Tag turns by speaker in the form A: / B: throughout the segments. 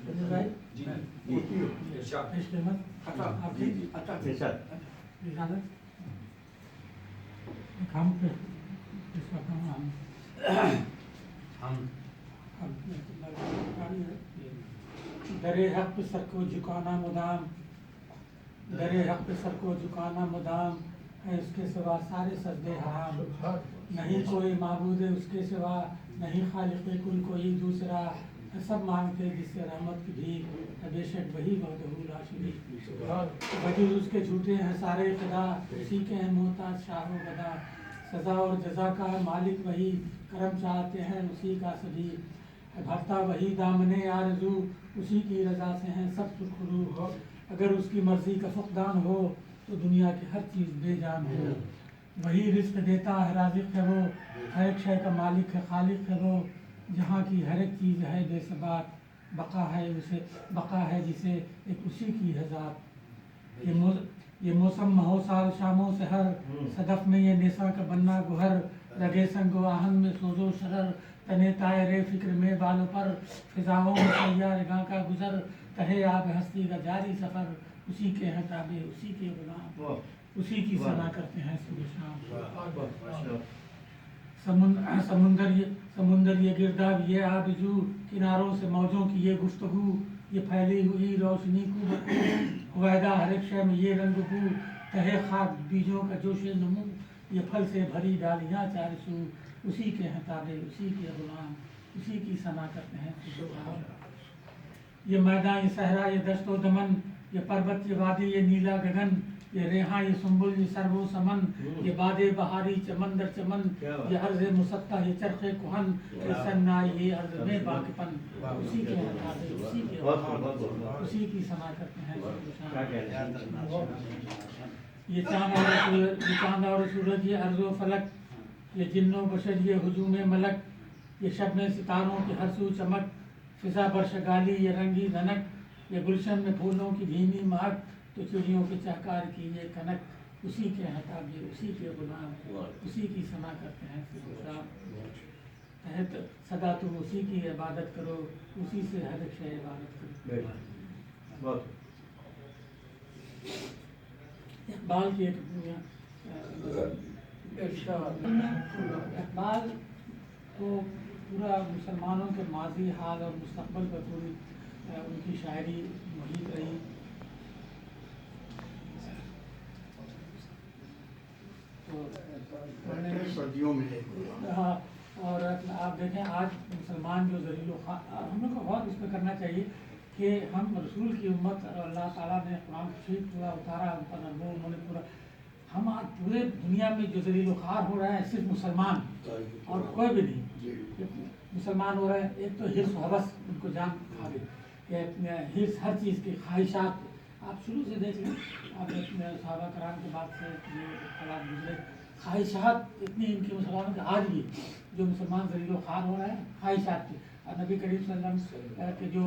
A: भाई
B: जी
A: दरे हक पे सर को झुकाना मुदाम, दरे हक पे सर को झुकाना मुदाम है, उसके सिवा सारे सजदे हराम। नहीं कोई माबूद है उसके सिवा, नहीं खालिक़ कुल कोई दूसरा, सब मांगते जिससे रहमत की भीख, बेशक वही वहदहू ला शरीक। वजूद उसके झूठे हैं सारे खुदा, उसी के हैं मोहताज शाह गदा। सज़ा और जज़ा का मालिक वही, करम चाहते हैं उसी का सभी। भरता वही दामने आरज़ू, उसी की रज़ा से हैं सब सुखरू। अगर उसकी मर्ज़ी का फुक़दान हो तो दुनिया की हर चीज़ बेजान हो। वही रिज़्क़ देता है राज़िक़ है वो, हर एक शय का मालिक है खालिक है वो। जहाँ की हर एक चीज़ है बेसबात, बका है जिसे एक उसी की है ज़ात। ये मौसम महो साल शामों से हर, सदफ में ये नेसा का बन्ना गुहर। रगे संगो आहंग में सोजो शरर, तने तायरे फिक्र में बालों पर। फिजाओं में सैयार गाँ का गुजर, तहे आब हस्ती का जारी सफ़र। उसी के हैं ताबे उसी के गुलाम, उसी की सना करते हैं सुबह शाम। समुंदर ये गिरदाब ये आबजू, किनारों से मौजों की ये गुफ्तगू। ये फैली हुई रोशनी को वायदा हर एक शय में ये रंग बू। तहे खाक बीजों का जोशे नमू, ये फल से भरी डालियाँ चारसू। उसी के हैं ताबे उसी के गुलाम, उसी की सना करते हैं सुबह। ये मैदान ये सहरा ये दस्तो दमन, ये पर्वत ये वादी ये नीला गगन। ये रेहा ये सुंबुल ये सरवो समन, ये बादे बहारी चमन दर चमन। ये अर्ज़ मुसत्ता ये चरखे कुहन, ये सन्ना ये अर्ज़ में बाक़पन। उसी के हताबे उसी के उसी की सना करते हैं। ये चाँद और सूरज ये अर्ज़ व फलक, ये जिन्नो बशर ये हुजूम मलक। ये शब में सितारों की हर सू चमक, फिजा बरशगाली ये रंगी धनक। ये गुलशन में फूलों की धीमी महक, तो चिड़ियों के चहकार की ये कनक। उसी के हताबे उसी के गुलाम, उसी की सना करते हैं तहत सदा तुम उसी की इबादत करो, उसी से हर एक शय इबादत करो। इकबाल की इकबाल को पूरा मुसलमानों के माजी हाल और मुस्तक़बल पर पूरी उनकी शायरी मुहित रही।
C: सर्दियों में
A: हाँ, और आप देखें आज मुसलमान जो ज़लीलो हम लोग को गौर इस पर करना चाहिए कि हम रसूल की उम्मत और अल्लाह ताला ने कुरान शरीफ पूरा उतारा उन पर उन्होंने पूरा। हम आज पूरे दुनिया में जो ज़लीलो ख़ार हो रहा है सिर्फ मुसलमान और कोई भी नहीं। मुसलमान हो रहे हैं, एक तो हिर्स हवस उनको जान खा गई, हिर्स हर चीज़ की ख्वाहिशात। आप शुरू से देख लें, आप सहाबा कराम के बाद से ये हालात गुजरे, ख्वाहिशात इतनी इनकी मुसलमानों के आज भी जो मुसलमान ज़लीलो ख़ार हो रहे हैं ख्वाहिशात की। और नबी करीम सल्लल्लाहु अलैहि वसल्लम के जो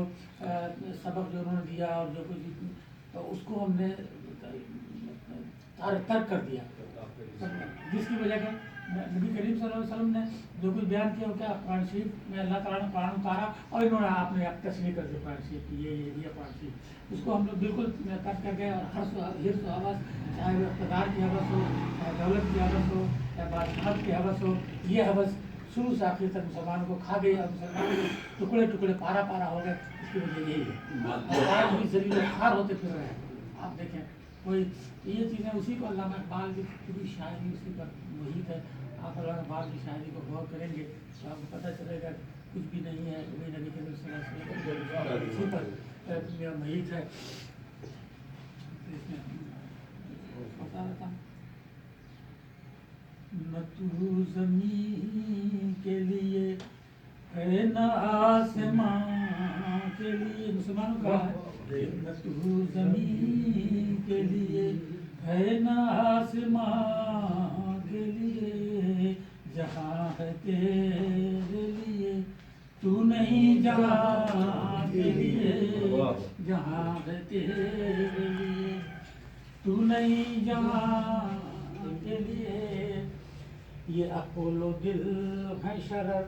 A: सबक जो उन्होंने दिया और जो कुछ तो उसको हमने तर्क कर दिया, जिसकी वजह से नबी करीम सल्लल्लाहु अलैहि वसल्लम ने जो कुछ बयान किया वो क्या कुरान शरीफ में अल्लाह ताला ने कुरान उतारा और इन्होंने आपने आप तस्वीर कर दी कुरान शरीफ की ये कुरान शरीफ। उसको हम लोग बिल्कुल तर्क कर गए और हिर्स हवस, चाहे वो इक़्तिदार की हवस हो, चाहे दौलत की हवस हो, चाहे बादशाहत की हवस हो, ये हवस शुरू से आखिर तक मुसलमानों को खा गई और मुसलमानों के टुकड़े टुकड़े पारा पारा हो गए। इसकी वजह यही है और आज भी ज़लीलो ख़ार होते फिर रहे हैं। आप देखें कोई ये चीज़ें उसी को अल्लामा इक़बाल की पूरी शायरी उसी पर मुहित है। आप अल्लामा इक़बाल की शायरी को गौर करेंगे तो आपको पता चलेगा कुछ भी नहीं है, वही नबी करीम सल्लल्लाहु अलैहि वसल्लम इसी पर मुहित है। इसमें बता रहा था न तू ज़मीन के लिए है न आसमां के लिए, मुसलमानों का है न तू ज़मीन के लिए है न आसमां के लिए। जहाँ है तेरे लिए तू नहीं जहाँ के लिए, जहाँ है तेरे लिए तू नहीं जहाँ के लिए। ये अपोलो दिल है शरर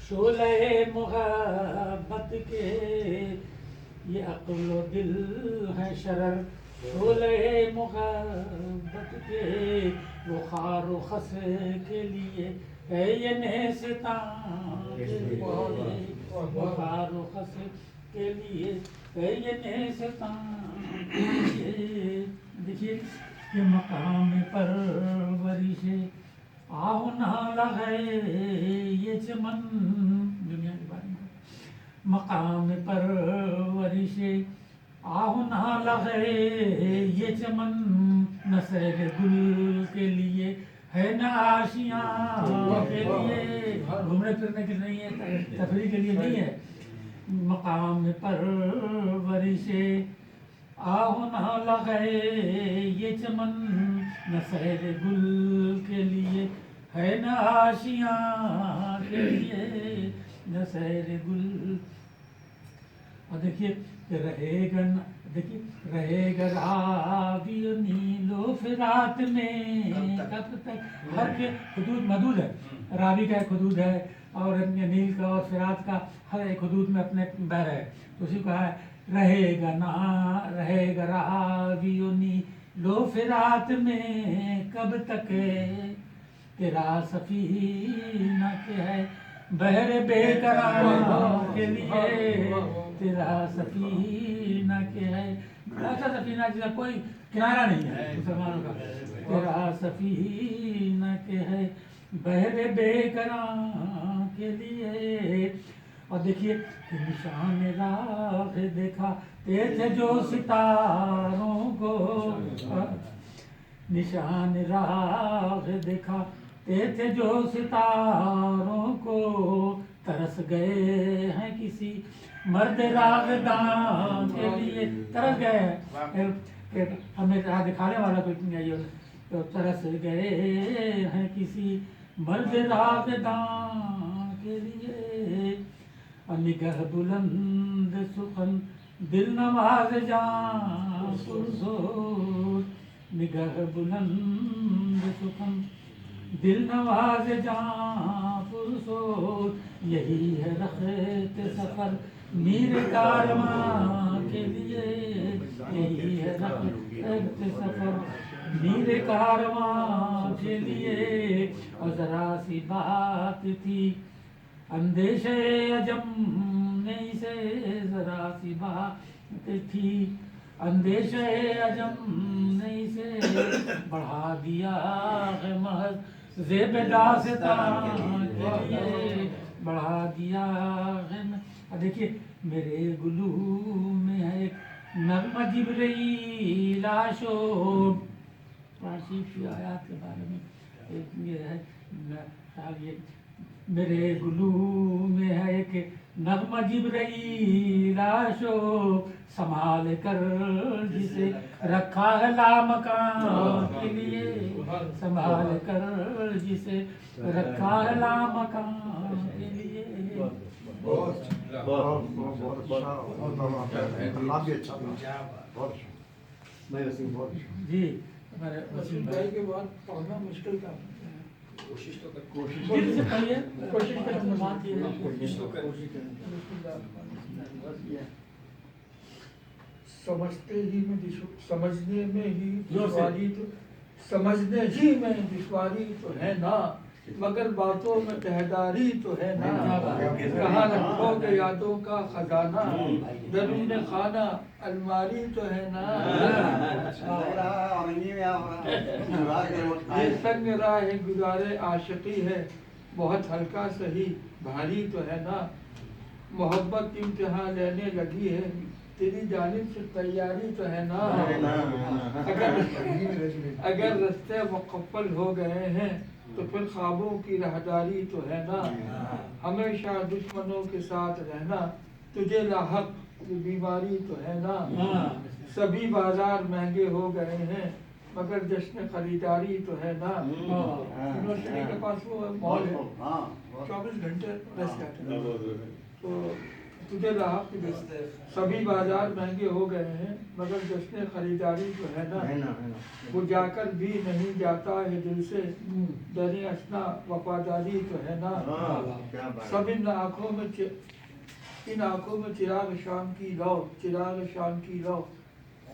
A: शोले मोहब्बत के, अक्ल व दिल है शरर, शोले मोहब्बत के बुखार व खसे के लिए है ये नेस्तां के लिए, बुखार व खसे के लिए है ये नेस्तां के लिए। देखिए कि मकाम परवरिश आहो नाला है ये चमन, दुनिया के बारे में मकाम परवरिश आहो नाला है ये चमन, न सैर गुल के लिए है न आशियाँ के लिए, घूमने फिरने के नहीं है, तफरीह के लिए नहीं है। मकाम परवरिश आहो नाला है ये चमन, न सैर गुल के लिए है न आशियाँ के लिए, न सैर गुल। और देखिए रहेगा न, देखिए रहेगा रावी नीलो फिरात में कब तक, हर के हुदूद मदूद है, रावी का एक हुदूद है और नील का और फिरात का हर एक हुदूद में अपने बैर है, तो उसी को है रहेगा ना, रहेगा रावी नीलो फिरात में कब तक तेरा सफीना के है बहरे बेकरार के लिए, तेरा सफीना के है ऐसा सफीना जिसका कोई किनारा नहीं है मुसलमानों का, तेरा सफीना के है बहरे बेकरार के लिए। और देखिए निशान राह देखा थे जो सितारों को, निशान राह देखा थे जो सितारों को, तरस गए हैं किसी मर्द रागदां के लिए, तरस गए हैं, हमें राह दिखाने वाला कोई नहीं है, तो तरस गए हैं किसी मर्द रागदां के लिए। और निगह बुलंद सुखन दिल नवाज जां पुरज़ोर, निगह बुलंद सुखन दिल नवाज जां पुरज़ोर, यही है रख़्त सफ़र मीर कारवां के लिए, यही है रख़्त सफ़र मीर कारवां के लिए। और ज़रा सी बात थी अंदेशे अजम नहीं से, ज़रा सी बात थी अंदेशे अजम नहीं से, बढ़ा दिया है महज ज़ेब दास्तां के लिए, बढ़ा दिया है। और देखिए मेरे गुलू में है एक नग़्मा जिब्रील आशो, राशि की आयत के बारे में एक ये है, ये मेरे गुलू में है एक नग़्मा जिब्रील आशो, संभाल कर जिसे रखा है लामकान के लिए, संभाल कर जिसे रखा है लामकान के लिए। जी हमारे वसीम भाई के बाद पढ़ना मुश्किल काम है, कोशिश तो कर, कोशिश से पढ़िए, कोशिश करें, बात ये है कोशिश तो करें। समझते ही में समझने में ही दुश्वारी तो, समझने ही में दुश्वारी तो है ना, मगर बातों में तहदारी तो है ना, कहाँ रखोगे यादों का खजाना, दरूने खाना अलमारी तो है ना, ये संग राह गुजारे आशिकी है बहुत हल्का सही भारी तो है ना, मोहब्बत इम्तिहान लेने लगी है तेरी जानिब से तैयारी तो है ना, अगर रास्ते मुकफ्फल हो गए हैं तो फिर ख्वाबों की राहदारी तो है ना, हमेशा दुश्मनों के साथ रहना तुझे लाहक बीमारी तो है ना, सभी बाजार महंगे हो गए हैं मगर जश्न खरीदारी तो है ना, यूनिवर्सिटी के पास वो मॉल है 24 घंटे तो तुझे लाहक, सभी बाजार महंगे हो गए हैं मगर जश्न खरीदारी तो है ना, वो जाकर भी नहीं जाता है दिल से दरे असना वफादारी तो है ना, सब इन आँखों में
B: इन आंखों में चिराग शाम की लो, चिराग शाम की लो,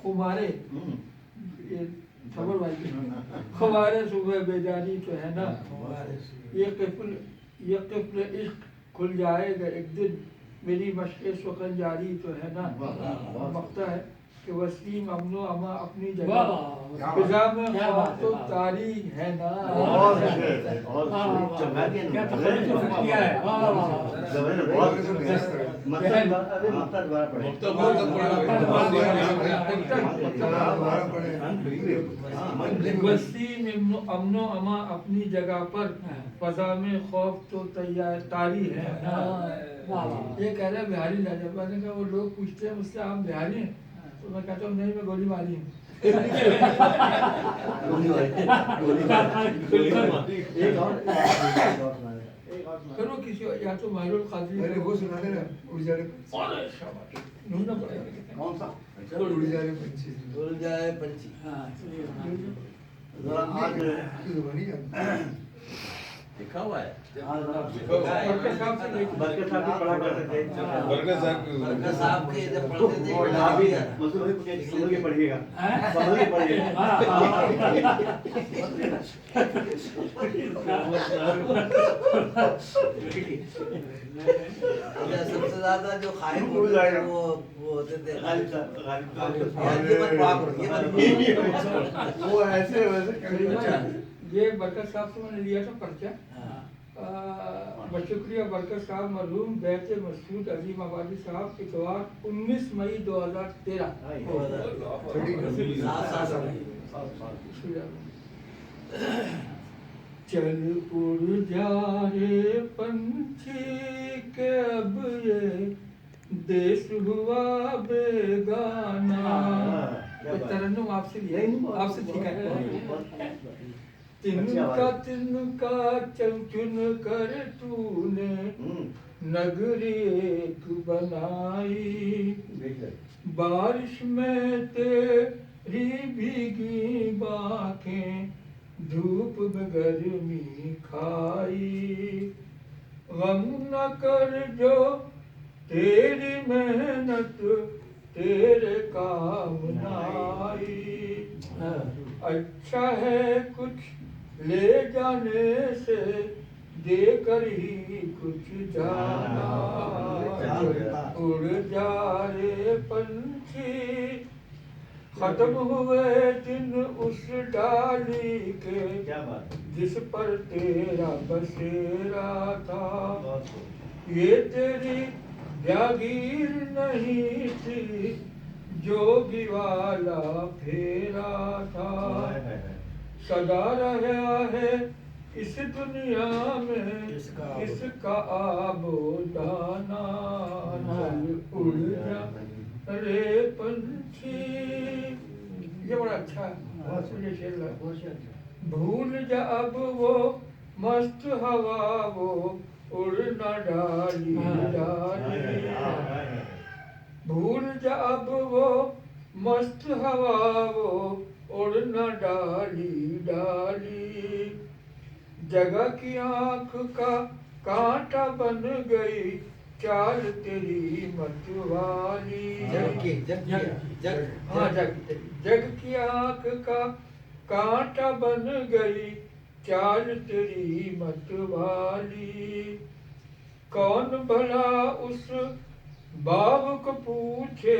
B: खुमारे ये खबर भाई खुमारे सुबह बेजारी तो है ना, ये किफल इश्क खुल जाएगा एक दिन, मेरी मशक़ सुखन जारी तो है ना। मकता है कि वसीम अमनो अमा अपनी जगह, फिजा में ख्वाब तो तारी है ना।
A: क्या तखल्लुफ़ किया है।
B: वसीम अमनो अमा अपनी जगह पर, फजा में खौफ तो तैयार तारी है ना। ये कह रहे बिहारी लाजपत। मैंने कहा वो लोग पूछते हैं मुझसे आप बिहारी हैं, तो मैं कहता हूँ नहीं, मैं गोली मारी हूँ। फिर वो किसी या तो माहिरुल कादरी
C: वो सुना देना उड़ जाने
B: ढूंढना पड़ेगा।
D: कौन सा?
C: उड़ जाने पंछी
D: उड़ जाए पंछी।
A: हाँ चलिए
D: जरा आज
C: जुबानी
D: लिखा हुआ है।
B: बरकत साहब से लेके
D: बरकत साहब भी पढ़ा करते थे।
E: बरकत साहब
D: के जब पढ़ते थे
E: और यहाँ भी मसूद भाई कुछ समझ के पढ़िएगा, समझ के पढ़िएगा।
D: सबसे ज्यादा जो खाइब होते थे वो होते थे गालिब साहब। ये मत पढ़ा करो, ये मत
C: वो ऐसे वैसे
B: ये बरकत साहब से मैंने लिया था पर्चा। शुक्रिया बरकत साहब मरहूम बैत मसूद अजीम आबादी साहब, इतवार 19 मई 2013। चल उड़ जा रे पंछी के अब ये देश हुआ बेगाना। तरन्नुम आपसे लिया, आपसे ठीक है। तिनका चुन चुन कर तूने नगरी एक बनाई, बारिश में तेरी भीगी बाखें धूप में गर्मी खाई। गम न कर जो तेरी मेहनत तेरे काम न आई। अच्छा है कुछ ले जाने से देकर ही कुछ जाना। उड़ जा रे पंछी, खत्म हुए दिन उस डाली के जिस पर तेरा बसेरा था। ये तेरी जागीर नहीं थी, जोगी वाला फेरा था। सदा रहा है इस दुनिया में इसका आबो दाना। चल उड़ जा रे पंछी, ये बड़ा अच्छा है। भूल जा अब वो मस्त हवा, वो उड़ना डाली डाली। भूल जा अब वो मस्त हवा, वो उड़ना डाली डाली। जगह की आंख का कांटा बन गई चाल तेरी मतवाली। जग की आंख का कांटा बन गई चाल तेरी मतवाली। कौन भला उस बाब को पूछे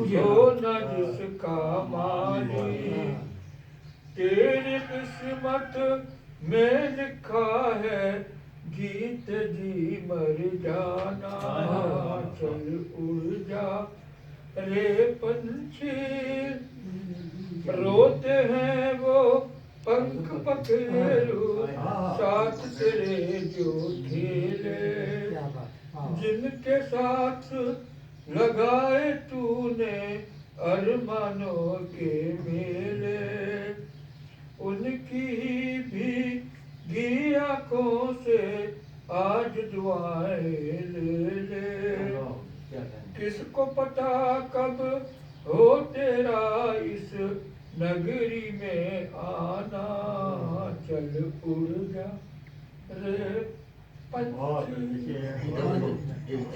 B: जो न जिसका माली। तेरी किस्मत में लिखा है जीत जी मर जाना। चल उड़ जा रे पंछी, रोते हैं वो पंख पखेरु साथ तेरे जो खेले। जिनके साथ लगाए तूने अरमानों के मेले, उनकी भी आँखों से आज दुआएं ले ले। किसको पता कब हो तेरा इस नगरी में आना। चल उड़ जा रे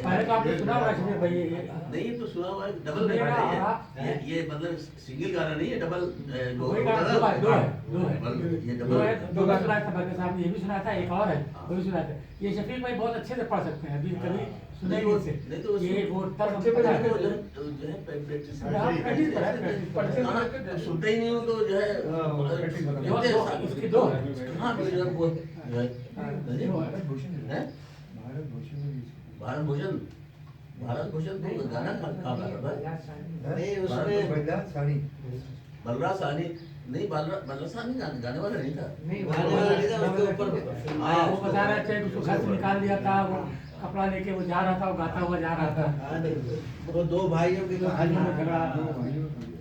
A: पहले तो आपने सुना होगा इसमें भाई
D: नहीं तो सुना हुआ है, डबल
A: नहीं,
D: बेड है
A: हाँ।
D: ये मतलब सिंगल गाना नहीं है, डबल
A: वही गाना दो है,
D: ये
A: दो
D: डबल
A: है, दो गाना सुना था बरकत साहब ने, ये भी सुना था, एक और है वो भी सुना था। ये शफीक भाई बहुत अच्छे से पढ़ सकते हैं, अभी कभी सुने ही इनसे।
D: नहीं तो
A: ये वो तब
B: बच्चे बजा के
D: जो है प्रैक्टिस
A: प्रैक्टिस पर है,
B: पढ़ते
D: हाँ, सुनते ही नहीं हो तो जो है
A: इसकी दो है।
D: हाँ जो है वो जो है
C: भारत भूषण
D: हैं?
C: भारत भूषण में भी
D: भारत भूषण तो गाना कहाँ गा रहा है?
C: नहीं
D: उसमें-
C: बल्ला सानी
D: बलराज साहनी नहीं, बलराज साहनी गाने वाला नहीं था। गाने वाला नहीं था, उसके ऊपर
A: हाँ, वो बता रहा था उसको घर से निकाल दिया था, वो कपड़ा लेके वो जा रहा था, वो गाता हुआ जा रहा था।
D: वो दो भाइयों की
A: भाइयों में झगड़ा
C: दो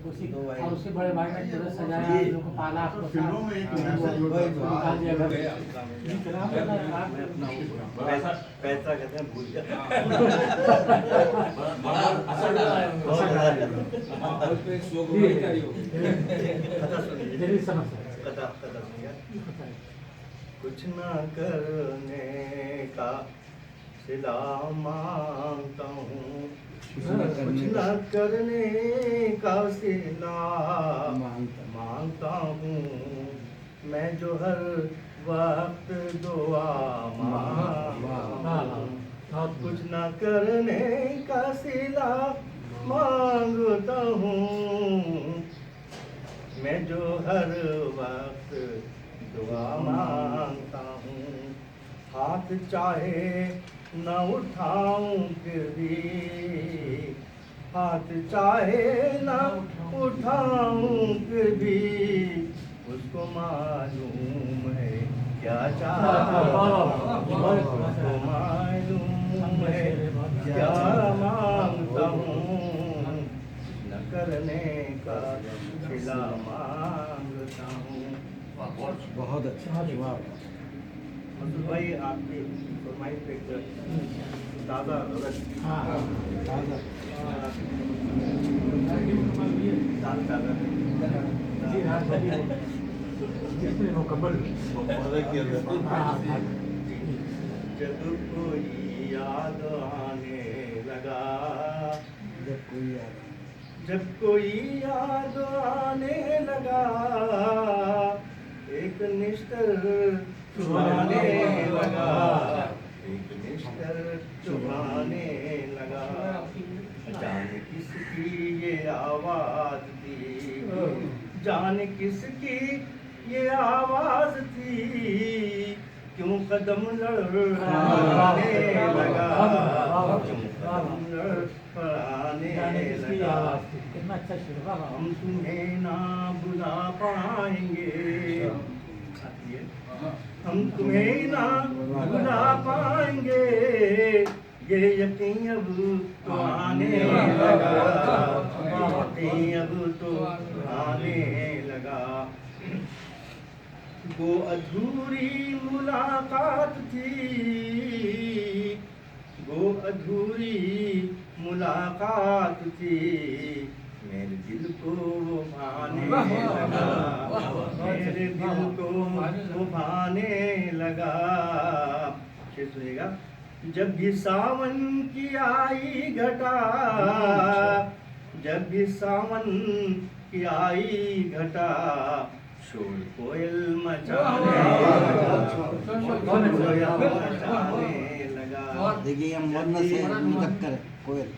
A: उसी
D: दो भाई।
A: और उससे बड़े भाई ने जो है सजाया,
D: जी।
A: लोगों को पाला, उसको
C: फिल्मों में एक
A: वो निकाल दिया घर से।
E: पैसा कहते हैं भूल गया।
D: बड़ा असर डाला है।
A: जरूर समझ सकते
E: कथा सुनिए। कुछ न करने का सिला मांगता हूँ, कुछ न करने का सिला मांगता हूँ, मैं जो हर वक्त दुआ मांगता हूँ, कुछ न करने का सिला मांगता हूँ, मैं जो हर वक्त दुआ मांगता हूँ, हाथ चाहे न उठाऊं फिर भी, हाथ चाहे न उठाऊं फिर भी, उसको मालूम है क्या चाहता हूँ, उसको मालूम है क्या मांगता हूँ, न करने का सिला मांगता हूँ।
C: बहुत अच्छा
E: मधुर भाई आपकी फरमाइश पे ताज़ा रगत जब कोई याद आने लगा, जब कोई याद आने लगा, एक निश्चर चुभाने लगा, एक निश्चर चुभाने लगा, जाने किसकी ये आवाज थी, जाने किसकी ये आवाज थी, क्यों कदम लड़ाने लगा, क्यों कदम लड़ाने लगा,
A: कितना अच्छा शेर, वाह वाह।
E: हम तुम्हें ना बुला पाएंगे, हम तुम्हें ना बुला पाएंगे, ये यकीन अब तो आने लगा, यकीन अब तो आने लगा, वो अधूरी मुलाकात थी, वो अधूरी मुलाकात थी, मेरे दिल को भाने लगा, मेरे दिल को भाने लगा। शेर सुनिएगा। जब भी सावन की आई घटा, जब भी सावन की आई घटा, शोर कोयल मचाने लगा।
D: देखिए हम वर्ण से मुकद्दर है कोयल।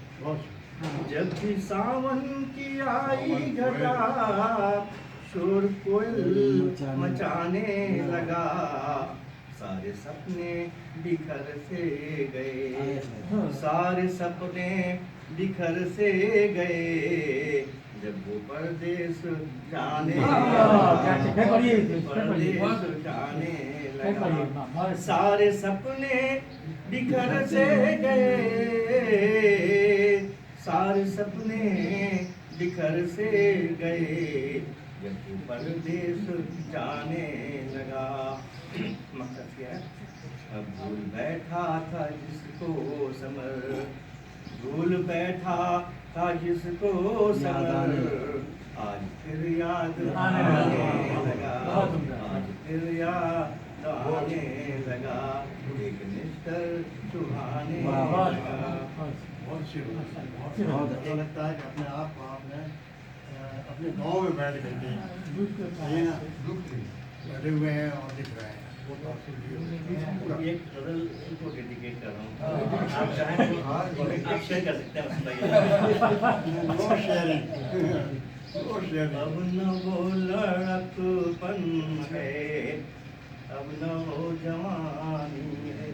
E: जब भी सावन की आई घटा, शोर कोयल मचाने लगा, सारे सपने बिखर से गए, सारे सपने बिखर से गए, जब वो परदेस जाने परदेस जाने लगा, सारे सपने बिखर से गए, सारे सपने बिखर से गए, जब वो परदेस जाने लगा। मकसद क्या है? अब भूल बैठा था जिसको समर, भूल बैठा था जिसको समर, आज फिर याद आने लगा, आज फिर याद तो आने लगा एक निस्तर सुहाने
A: बहुत
E: लगा।
C: बहुत शेर
A: बहुत
C: ऐसा लगता है कि अपने आप को आपने अपने गांव में बैठ करके ये ना बैठे हुए हैं और लिख रहे हैं वो तो आपसे पूरा
E: एक गजल इनको डेडिकेट कर रहा हूँ, आप चाहें तो आप शेयर कर सकते हैं उसमें।
C: नो शेयरिंग नो शेयरिंग
E: अब न वो लड़कपन है, अब न वो जवानी है,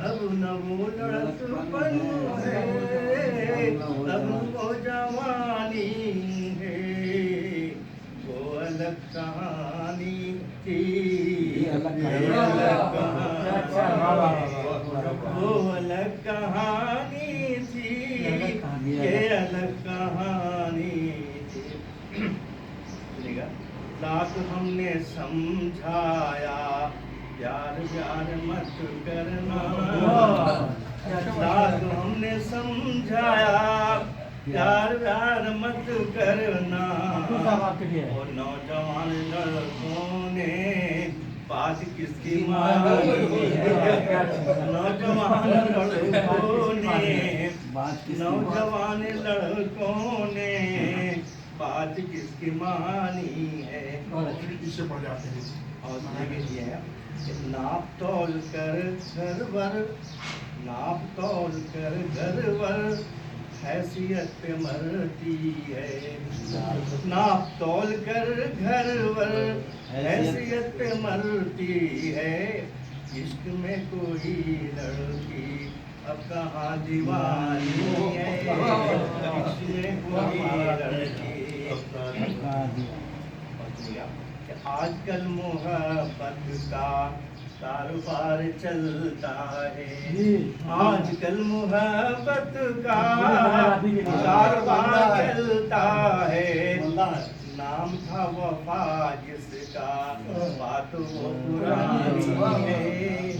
E: अब न वो लड़कपन है, अब वो जवानी है, वो अलग कहानी थी, ये अलग कहानी, वो अलग कहानी थी, ये अलग कहानी थी। सुनिएगा। लाख हमने समझाया प्यार प्यार मत करना, लाख हमने समझाया प्यार प्यार मत करना, और नौजवान लड़कों ने बात किसकी मानी है, नौजवान लड़कों ने बात किसकी मानी है।
C: इससे पढ़ जाते हैं
E: और ये है कि नाप तोल कर घर वर, नाप तोल कर घर वर हैसियत पे मरती है, नाप तोल कर घर वर हैसियत पे मरती है, इश्क में कोई लड़की अब कहाँ दीवानी है, इश्क में कोई लड़की कि आजकल मोहब्बत का कारोबार चलता है, आजकल मोहब्बत का कारोबार चलता है, नाम था वफा जिसका बात वो पुरानी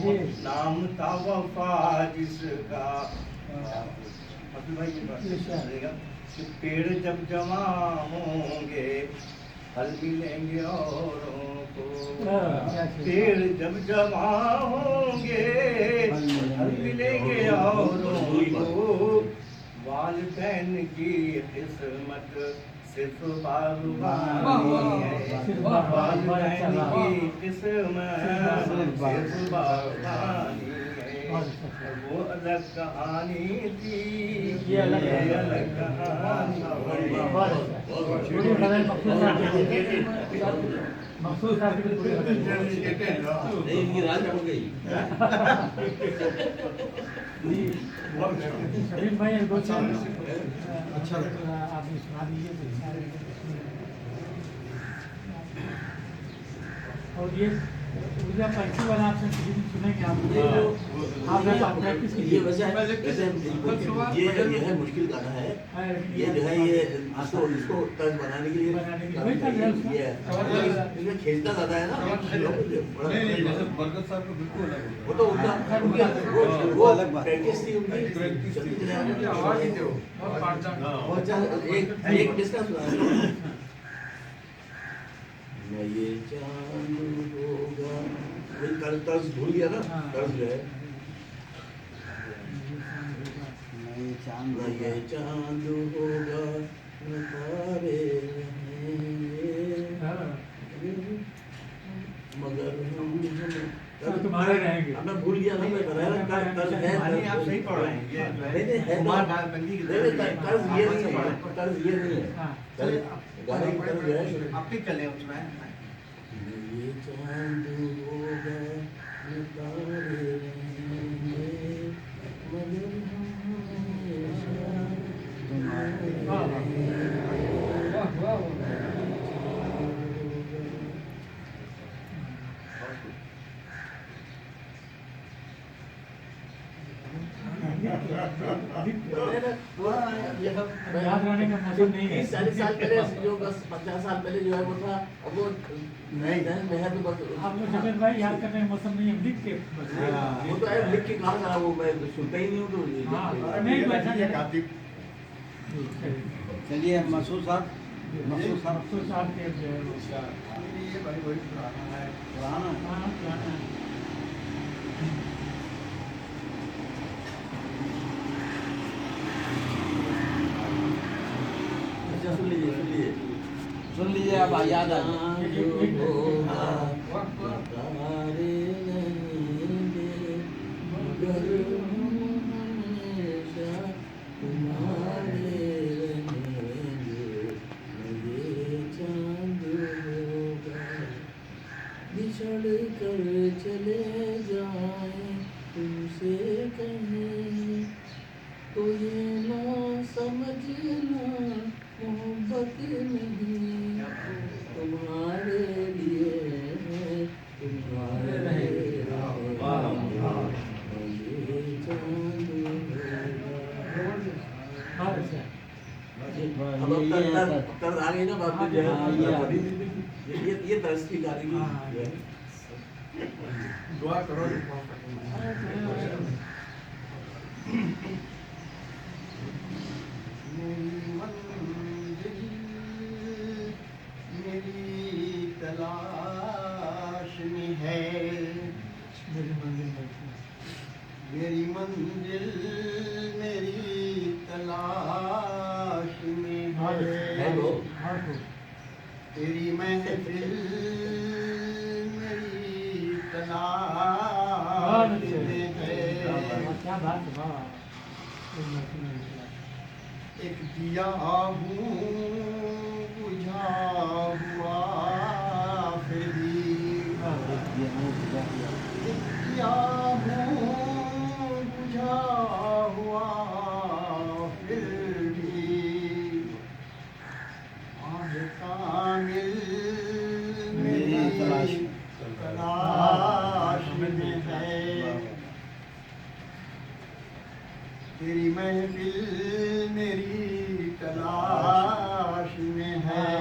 E: है, नाम था वफा जिसका। अब्दुल भाई ये बात सुनिएगा कि पेड़ जब जमा होंगे फल मिलेंगे औरों को, पेड़ जब जमा होंगे फल मिलेंगे औरों को, वालिदैन की किस्मत सिर्फ बागबानी है, वालिदैन की किस्मत सिर्फ बागबानी है, वो अलग कहानी थी, ये अलग कहानी।
A: मखसूस साहब की पूरी
D: नहीं इनकी राज पड़ गई।
A: शरीफ भाई दो चार अच्छा आप सुना दीजिए। और ये पूजा पर्ची वाला आपसे सुनेंगे आप प्रैक्टिस
D: ये
A: कीजिए।
D: वैसे ये है मुश्किल गाना है, ये जो है ये इसको तर्ज बनाने के लिए ये इसमें खींचना ज्यादा है ना,
C: बरकत साहब को बिल्कुल अलग
D: वो तो उनका वो अलग प्रैक्टिस थी उनकी, एक डिस्कस मैं ये चांद होगा, तर्ज भूल गया ना, तर्ज जो है ये चांद होगा तारे रहेंगे मगर हम
A: तुम्हारे रहेंगे।
D: अब मैं भूल गया ना, मैं बताया ना तर्ज है।
E: आप सही पढ़ रहे हैं, ये
D: नहीं कुमार डालबंदी की तर्ज ये नहीं है, तर्ज ये नहीं है। चलिए गाने की तर्ज जो है
E: आप पिक कर लें उसमें।
D: ये चांद होगा तारे रहेंगे मगर
A: याद रहने का मौसम नहीं है।
D: 40 साल पहले जो बस 50 साल पहले जो है वो था, अब वो नहीं है तो बस
A: आपको जगत भाई याद करने का मौसम नहीं है, लिख के बस।
D: वो तो है लिख के कहा था, वो मैं सुनता ही नहीं हूँ तो
A: हाँ, नहीं बैठा
C: है।
A: जाए।
C: चलिए मसूद साहब
A: 160 पेज जो है वो।
C: ये भाई वही पुराना है।
A: हाँ, पुराना है।
D: अच्छा सुन लीजिए
E: सुन लीजिए अब याद आ
D: बिछड़ कर चले जाए तुमसे कहीं तो ये ना समझना मोहब्बत नहीं तुम्हारे लिए तुम्हारे लिए
A: हाँ, अच्छा।
D: अब तर्ज आ गई ना बात में जो है
E: हाँ,
D: ये तर्ज की गाने की
A: हाँ।
D: जो है
C: दुआ करो। मेरी मंजिल मेरी तलाश में है,
A: मेरी मंजिल में
C: मेरी मंजिल मेरी तलाश में
D: है वो।
C: है, तेरी महफिल मेरी तलाश में है।
A: क्या बात है, वाह।
C: एक दिया हूँ बुझा हुआ फिरी, एक दिया हूँ बुझा हुआ फिर भी आहे कामिल मेरी तलाश में है, तेरी महफिल मेरी तलाश में है।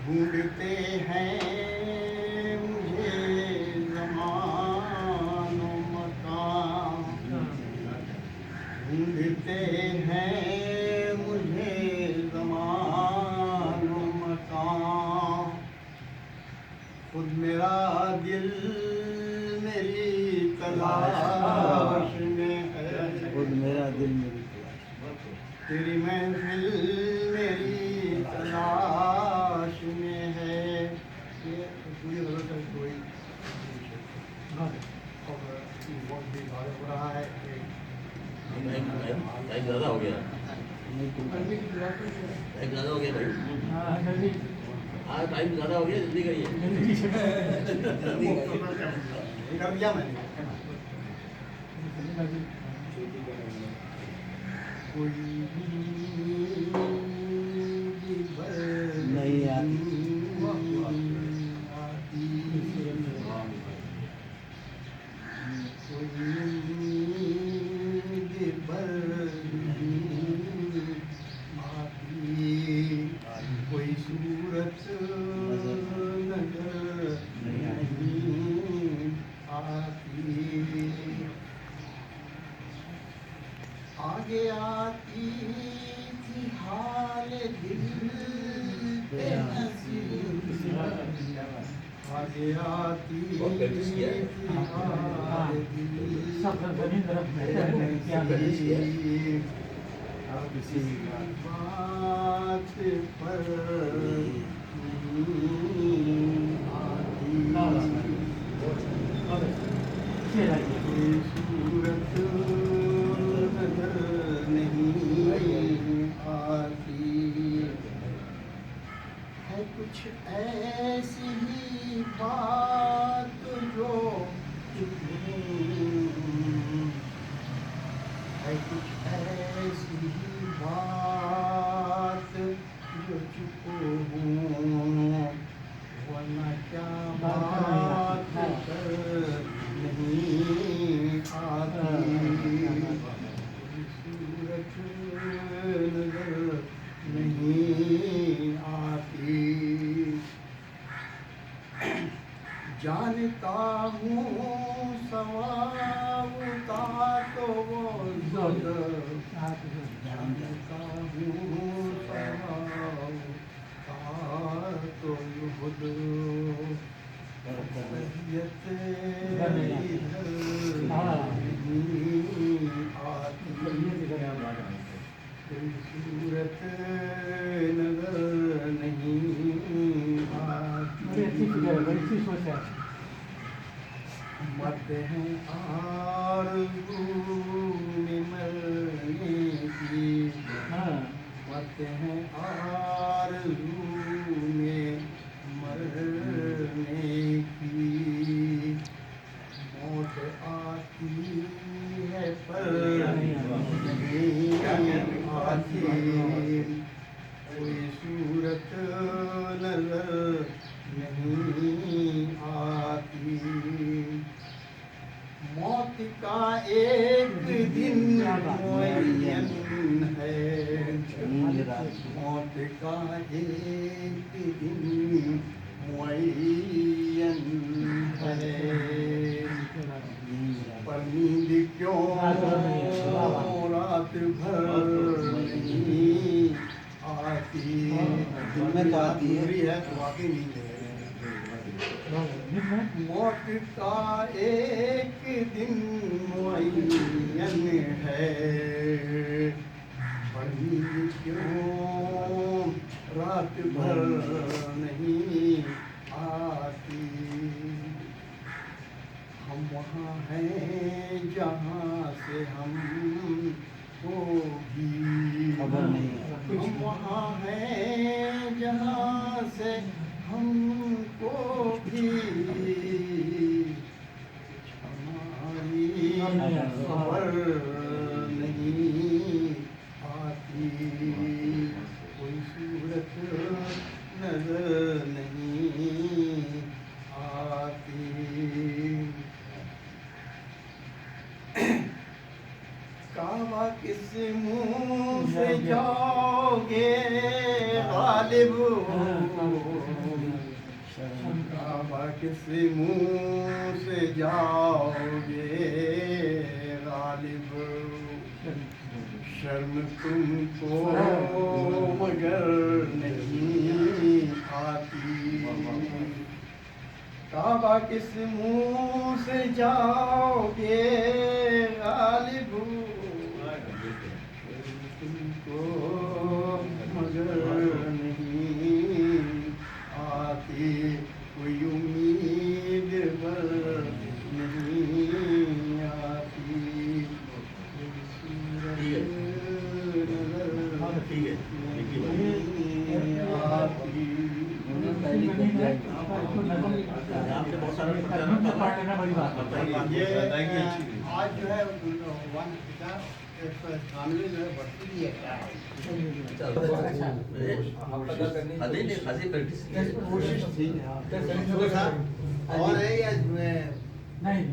C: ढूंढते हैं मुझे ज़मानो मकान, ढूंढते हैं मुझे ज़मानो मकान। खुद मेरा दिल मेरी तलाश में है,
E: खुद मेरा दिल मेरी तलाश।
C: तेरी महफिल मेरी तलाश में है। ये पूरी गलत है कोई और बहुत भी भारी हो रहा है।
D: टाइम ज़्यादा हो गया टाइम ज़्यादा हो गया भाई
A: हाँ, जल्दी
D: हाँ टाइम ज़्यादा हो गया जल्दी करिए जल्दी करिए
C: कर दिया मैंने। कोई
E: नहीं आती।
C: कोई सूरत नजर नहीं आती, आगे आती थी हाल दिल पे हंसी, आगे आती
D: बहुत प्रैक्टिस किया है।
C: थी हाल दिल
A: सब जमीन तरफ में क्या करें।
C: किसी बात पर सूरत नजर नहीं आती है, कुछ ऐसी ही बात जो है, कुछ ऐसी ही बात जो चुप हूँ, वरना क्या बात कर नहीं आती। सूरत नजर नहीं आती, जानता हूँ सवाब का तो वो जानता हूँ
E: खुद तबीयत
A: हाँ।
E: नहीं आती, कोई सूरत नजर नहीं
A: बड़ी अच्छी
E: आती।
A: फिक्र है, बड़ी अच्छी सोच है।
E: मरते हैं आरज़ू में मरने की,
A: हाँ।
E: मरते हैं आरज़ू में मरने की। मौत आती है पर नहीं आती, कोई सूरत नजर नहीं आती। मौत का एक दिन मुअय्यन है, मौत का एक दिन मुअय्यन है। पर नींद क्यों रात भर नहीं आती।
D: दिन में तो आती है।
E: पूरी है तो वाकई नींद है। मौत का एक दिन मुअय्यन है, पर नींद क्यों रात भर नहीं आती। हम वहाँ हैं जहाँ से हमको भी
D: खबर नहीं है।
E: हम वहाँ हैं जहाँ से हमको भी हमारी खबर नहीं आती। कोई सूरत नजर नहीं आती। काबा किस मुंह से जाओगे गालिब, काबा किस मुंह से जाओगे गालिब। शर्म तुमको मगर नहीं आती। काबा किस मुंह से जाओगे गालिब, तुमको मगर नहीं आती। कोई उम्मीद पर नहीं आती। कोई सूरत नजर
D: ठीक है,
E: नहीं आती।
D: आपके बहुत सारे
A: पढ़ लेना बड़ी बात है।
E: ये आज जो है 191 जो है बढ़ती भी है क्या है?
D: खासी प्रैक्टिस
C: कोशिश थी और है या
A: नहीं